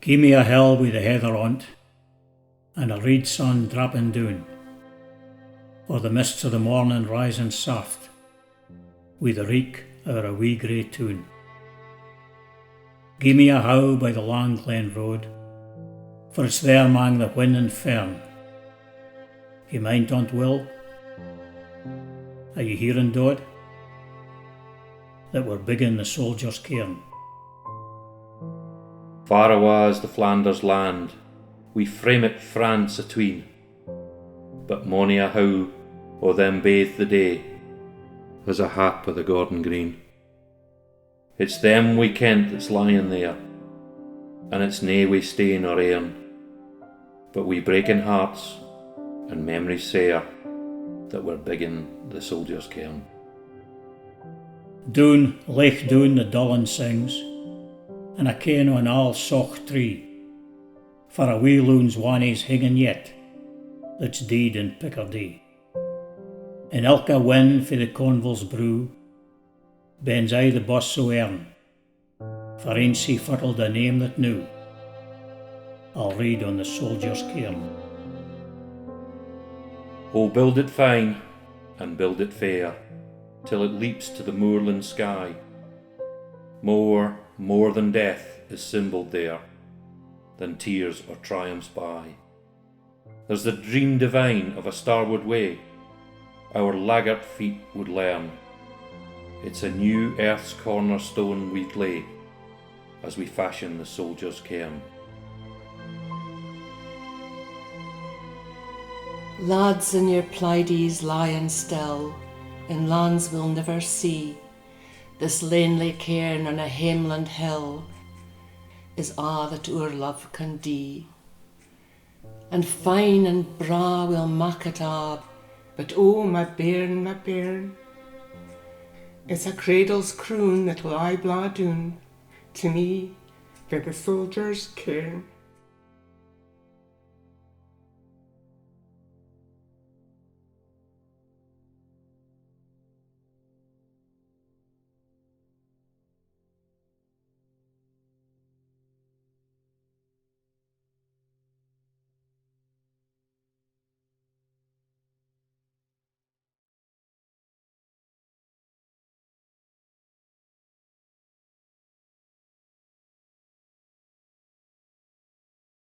Gie me a hill wi' the heather on't, and a reed sun drapping doon, or the mists of the morning rising soft, wi' the reek o'er a wee grey toon. Gie me a how by the long glen road, for it's there mang the whin and fern. Ye mind on't will? Are ye hearing Dod? That we're biggin the soldiers' cairn. Far awa's the Flanders land, we frame it France atween, but mony a how o' them baith the day, as a hap o' the Gordon Green. It's them we kent that's lying there, and it's nae we stain or airn, but we breaking hearts and memories sair that we're biggin the soldiers' cairn. Doon, lech doon the dullin sings, and I ken on all soch tree, for a wee loon's wannies hinging yet, that's deed in Picardy. In elka win for the Cornwall's brew, bends I the boss so earn, for ance he furtled a name that knew, I'll read on the soldier's cairn. Oh, build it fine, and build it fair, till it leaps to the moorland sky. More than death is symboled there, than tears or triumphs by. There's the dream divine of a starward way, our laggart feet would learn. It's a new earth's cornerstone we lay, as we fashion the soldier's cairn. Lads in your Pleiades lying still, in lands we'll never see, this lanely cairn on a hameland hill is a' that our love can dee. And fine and bra we'll mak it a', but oh my bairn, it's a cradle's croon that will I blaw doon to me for the soldier's cairn.